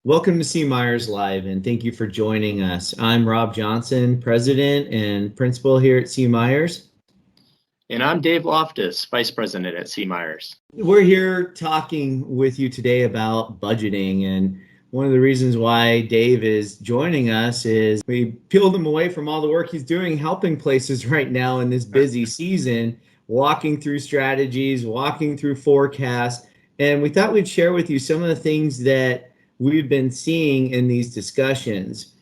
Welcome to C. Myers Live, and thank you for joining us. I'm Rob Johnson, President and Principal here at C. Myers. And I'm Dave Loftus, Vice President at C. Myers. We're here talking with you today about budgeting, and one of the reasons why Dave is joining us is we peeled him away from all the work he's doing helping places right now in this busy season, walking through strategies, walking through forecasts, and we thought we'd share with you some of the things that we've been seeing in these discussions.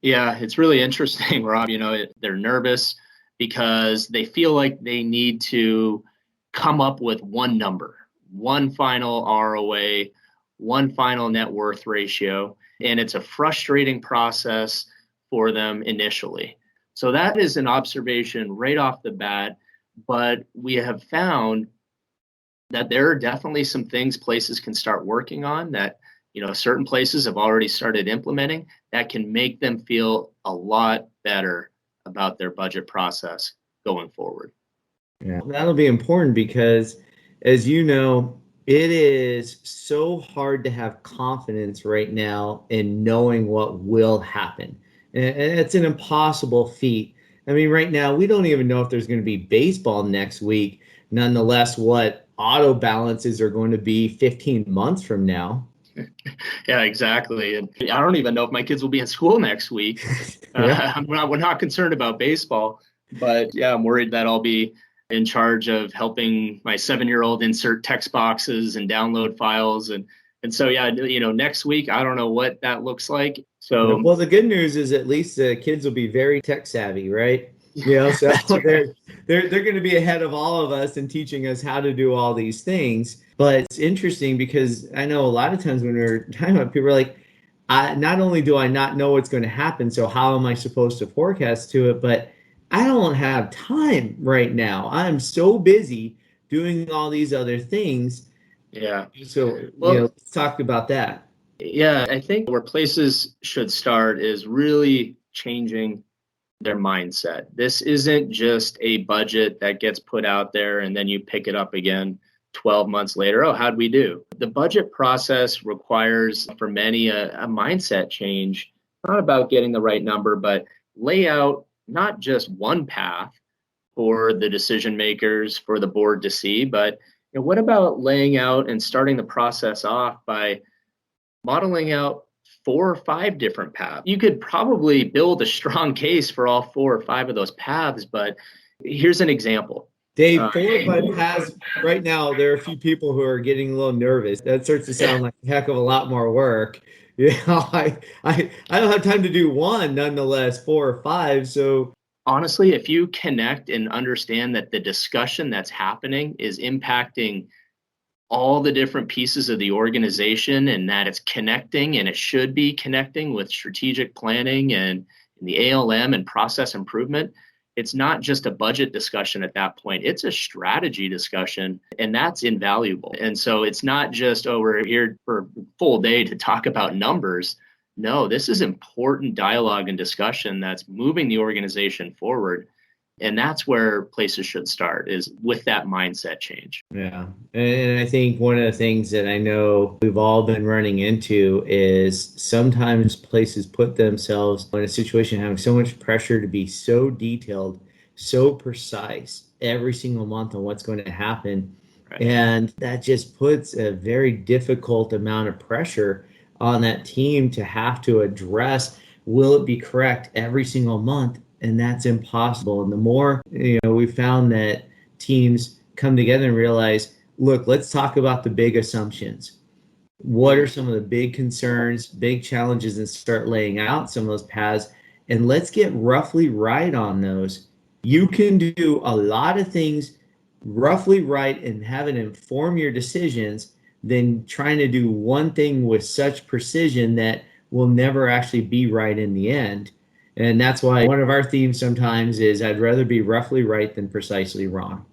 Yeah, it's really interesting, Rob. They're nervous because they feel like they need to come up with one number, one final ROA, one final net worth ratio, and it's a frustrating process for them initially. So that is an observation right off the bat, but we have found that there are definitely some things places can start working on that certain places have already started implementing that can make them feel a lot better about their budget process going forward. Yeah, that'll be important because, as you know, it is so hard to have confidence right now in knowing what will happen. And it's an impossible feat. I mean, right now, we don't even know if there's going to be baseball next week. Nonetheless, what auto balances are going to be 15 months from now. Yeah, exactly. And I don't even know if my kids will be in school next week. Yeah. We're not concerned about baseball, but yeah, I'm worried that I'll be in charge of helping my 7-year-old insert text boxes and download files. And so, yeah, next week, I don't know what that looks like. So, well, the good news is at least the kids will be very tech savvy, right? So right. they're going to be ahead of all of us in teaching us how to do all these things. But it's interesting because I know a lot of times when we're talking about people are like, not only do I not know what's going to happen, so how am I supposed to forecast to it? But I don't have time right now. I'm so busy doing all these other things. Yeah. So, Well, let's talk about that. yeah, I think where places should start is really changing their mindset. This isn't just a budget that gets put out there and then you pick it up again 12 months later. Oh, how'd we do? The budget process requires for many a mindset change, not about getting the right number, but lay out not just one path for the decision makers, for the board to see, but what about laying out and starting the process off by modeling out 4 or 5 different paths? You could probably build a strong case for all 4 or 5 of those paths, but here's an example. Dave, 4 or 5 paths right now, there are a few people who are getting a little nervous. That starts to sound like a heck of a lot more work. I don't have time to do one, nonetheless, 4 or 5. So honestly, if you connect and understand that the discussion that's happening is impacting all the different pieces of the organization and that it's connecting and it should be connecting with strategic planning and the ALM and process improvement, it's not just a budget discussion at that point. It's a strategy discussion, and that's invaluable. And so it's not just, oh, we're here for a full day to talk about numbers. No, this is important dialogue and discussion that's moving the organization forward. And that's where places should start, is with that mindset change. Yeah. And I think one of the things that I know we've all been running into is sometimes places put themselves in a situation having so much pressure to be so detailed, so precise every single month on what's going to happen. Right. And that just puts a very difficult amount of pressure on that team to have to address, will it be correct every single month? And that's impossible. And the more, we found that teams come together and realize, look, let's talk about the big assumptions. What are some of the big concerns, big challenges, and start laying out some of those paths. And let's get roughly right on those. You can do a lot of things roughly right and have it inform your decisions than trying to do one thing with such precision that will never actually be right in the end. And that's why one of our themes sometimes is I'd rather be roughly right than precisely wrong.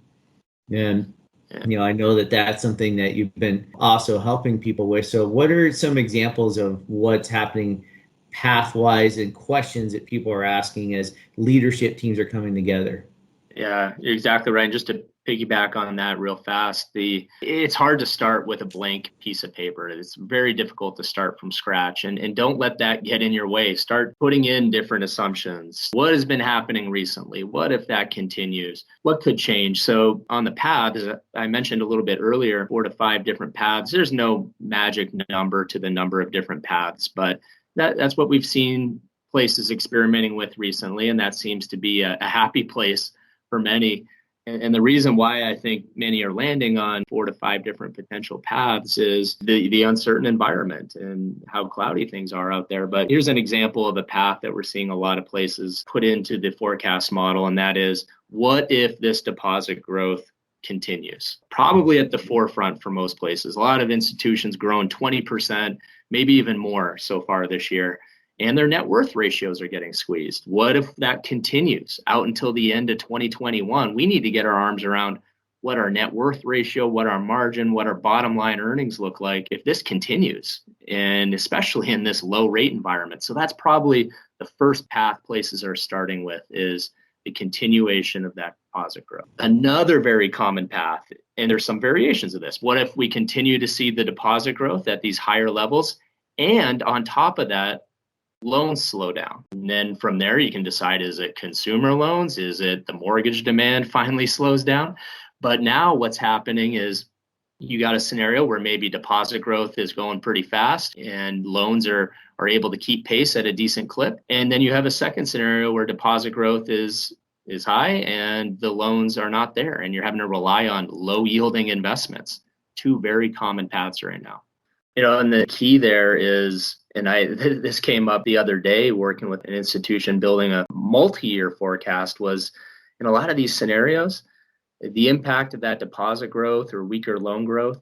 And, I know that that's something that you've been also helping people with. So what are some examples of what's happening pathwise and questions that people are asking as leadership teams are coming together? Yeah, you're exactly right. And just to piggyback on that real fast. It's hard to start with a blank piece of paper. It's very difficult to start from scratch, and don't let that get in your way. Start putting in different assumptions. What has been happening recently? What if that continues? What could change? So on the path, as I mentioned a little bit earlier, 4 to 5 different paths. There's no magic number to the number of different paths, but that's what we've seen places experimenting with recently, and that seems to be a happy place for many. And the reason why I think many are landing on 4 to 5 different potential paths is the uncertain environment and how cloudy things are out there. But here's an example of a path that we're seeing a lot of places put into the forecast model, and that is, what if this deposit growth continues? Probably at the forefront for most places. A lot of institutions grown 20%, maybe even more so far this year. And their net worth ratios are getting squeezed. What if that continues out until the end of 2021? We need to get our arms around what our net worth ratio, what our margin, what our bottom line earnings look like if this continues, and especially in this low rate environment. So that's probably the first path places are starting with, is the continuation of that deposit growth. Another very common path, and there's some variations of this, what if we continue to see the deposit growth at these higher levels, and on top of that, loans slow down? And then from there, you can decide, is it consumer loans? Is it the mortgage demand finally slows down? But now what's happening is you got a scenario where maybe deposit growth is going pretty fast and loans are able to keep pace at a decent clip. And then you have a second scenario where deposit growth is high and the loans are not there, and you're having to rely on low yielding investments. Two very common paths right now. And the key there is, and this came up the other day working with an institution building a multi-year forecast, was in a lot of these scenarios, the impact of that deposit growth or weaker loan growth,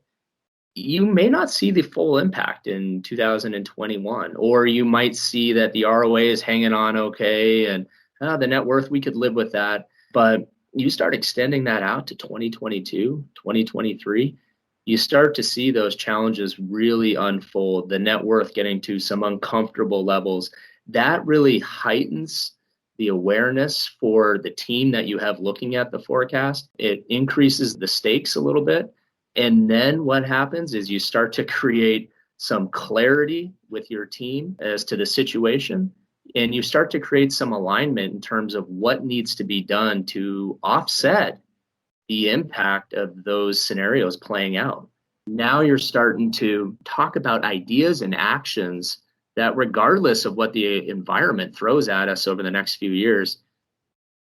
you may not see the full impact in 2021, or you might see that the ROA is hanging on okay, and the net worth, we could live with that. But you start extending that out to 2022, 2023, you start to see those challenges really unfold, the net worth getting to some uncomfortable levels. That really heightens the awareness for the team that you have looking at the forecast. It increases the stakes a little bit. And then what happens is you start to create some clarity with your team as to the situation, and you start to create some alignment in terms of what needs to be done to offset the impact of those scenarios playing out. Now you're starting to talk about ideas and actions that, regardless of what the environment throws at us over the next few years,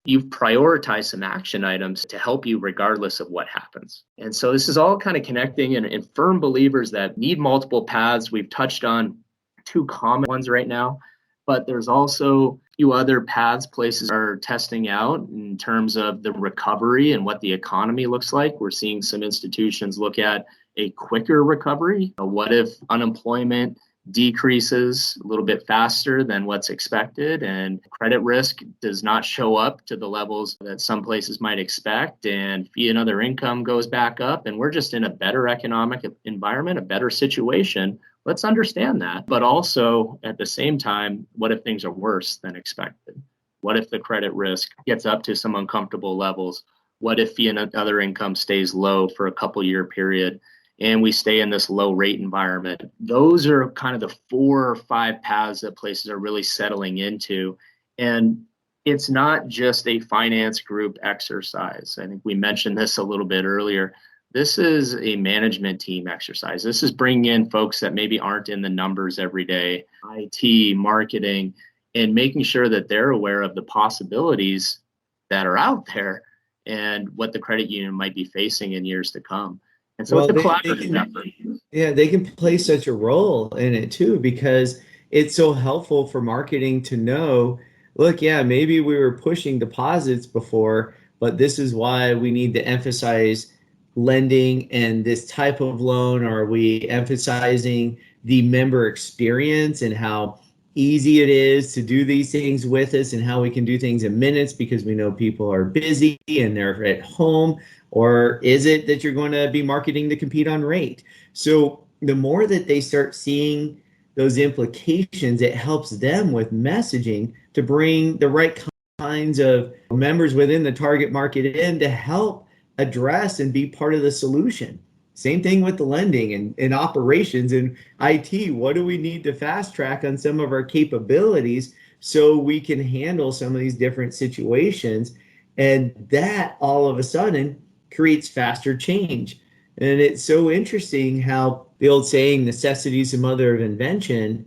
you've prioritized some action items to help you regardless of what happens. And so this is all kind of connecting, and firm believers that need multiple paths. We've touched on 2 common ones right now, but there's also a few other paths places are testing out in terms of the recovery and what the economy looks like. We're seeing some institutions look at a quicker recovery. What if unemployment decreases a little bit faster than what's expected, and credit risk does not show up to the levels that some places might expect, and fee and other income goes back up, and we're just in a better economic environment, a better situation? Let's understand that. But also at the same time, what if things are worse than expected? What if the credit risk gets up to some uncomfortable levels? What if fee and other income stays low for a couple year period and we stay in this low rate environment? Those are kind of the 4 or 5 paths that places are really settling into. And it's not just a finance group exercise. I think we mentioned this a little bit earlier. This is a management team exercise. This is bringing in folks that maybe aren't in the numbers every day, IT, marketing, and making sure that they're aware of the possibilities that are out there and what the credit union might be facing in years to come. And so it's a collaborative effort. Yeah, they can play such a role in it too, because it's so helpful for marketing to know, look, yeah, maybe we were pushing deposits before, but this is why we need to emphasize lending and this type of loan. Are we emphasizing the member experience and how easy it is to do these things with us, and how we can do things in minutes because we know people are busy and they're at home? Or is it that you're going to be marketing to compete on rate? So the more that they start seeing those implications, it helps them with messaging to bring the right kinds of members within the target market in to help address and be part of the solution. Same thing with the lending and operations and IT. What do we need to fast track on some of our capabilities so we can handle some of these different situations? And that all of a sudden creates faster change. And it's so interesting how the old saying, necessity is the mother of invention.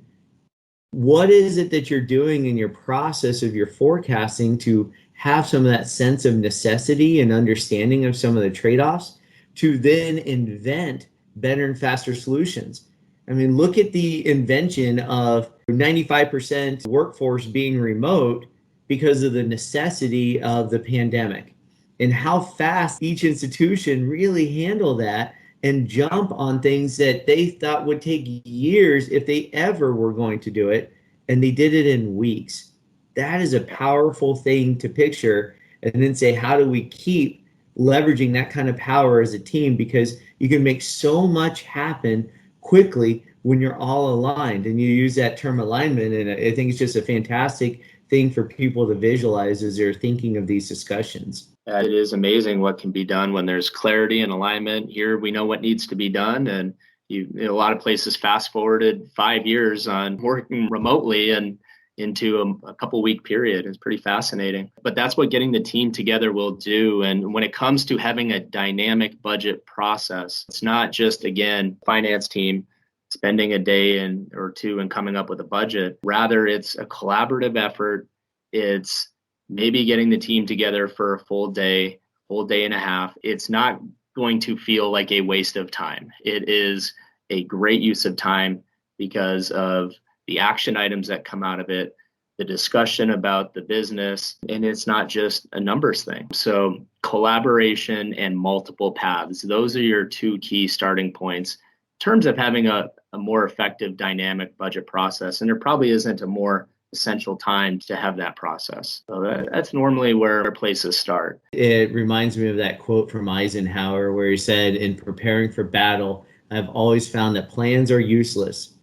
What is it that you're doing in your process of your forecasting to have some of that sense of necessity and understanding of some of the trade-offs to then invent better and faster solutions? I mean, look at the invention of 95% workforce being remote because of the necessity of the pandemic and how fast each institution really handled that and jump on things that they thought would take years if they ever were going to do it, and they did it in weeks. That is a powerful thing to picture, and then say, how do we keep leveraging that kind of power as a team? Because you can make so much happen quickly when you're all aligned. And you use that term alignment, and I think it's just a fantastic thing for people to visualize as they're thinking of these discussions. It is amazing what can be done when there's clarity and alignment. Here we know what needs to be done, and a lot of places fast forwarded 5 years on working remotely and into a couple week period. It's pretty fascinating. But that's what getting the team together will do. And when it comes to having a dynamic budget process, it's not just, again, finance team spending a day or two and coming up with a budget. Rather, it's a collaborative effort. It's maybe getting the team together for a full day and a half. It's not going to feel like a waste of time. It is a great use of time because of the action items that come out of it, the discussion about the business, and it's not just a numbers thing. So collaboration and multiple paths, those are your two key starting points in terms of having a more effective dynamic budget process. And there probably isn't a more essential time to have that process. So that's normally where places start. It reminds me of that quote from Eisenhower where he said, in preparing for battle, I've always found that plans are useless,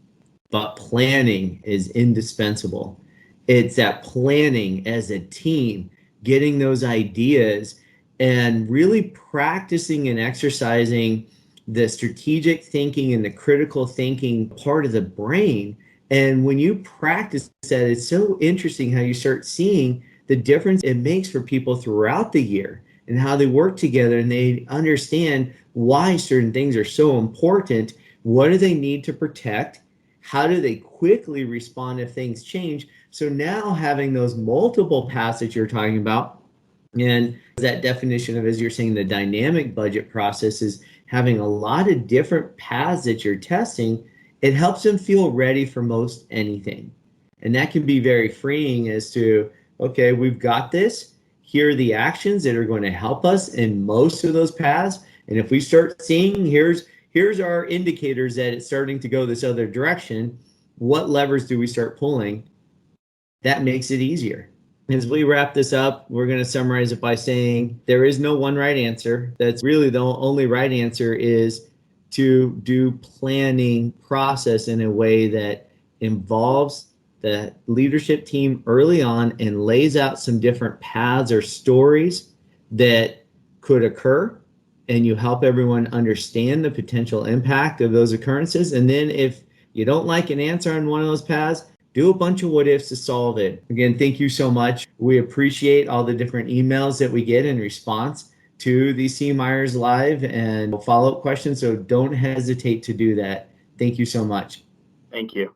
but planning is indispensable. It's that planning as a team, getting those ideas and really practicing and exercising the strategic thinking and the critical thinking part of the brain. And when you practice that, it's so interesting how you start seeing the difference it makes for people throughout the year and how they work together and they understand why certain things are so important. What do they need to protect? How do they quickly respond if things change? So now having those multiple paths that you're talking about, and that definition of, as you're saying, the dynamic budget process is having a lot of different paths that you're testing. It helps them feel ready for most anything. And that can be very freeing as to, okay, we've got this. Here are the actions that are going to help us in most of those paths. And if we start seeing, here's our indicators that it's starting to go this other direction, what levers do we start pulling? That makes it easier. As we wrap this up, we're going to summarize it by saying there is no one right answer. That's really the only right answer is to do planning process in a way that involves the leadership team early on and lays out some different paths or stories that could occur, and you help everyone understand the potential impact of those occurrences. And then if you don't like an answer on one of those paths, do a bunch of what ifs to solve it. Again, thank you so much. We appreciate all the different emails that we get in response to the C. Myers Live and follow-up questions. So don't hesitate to do that. Thank you so much. Thank you.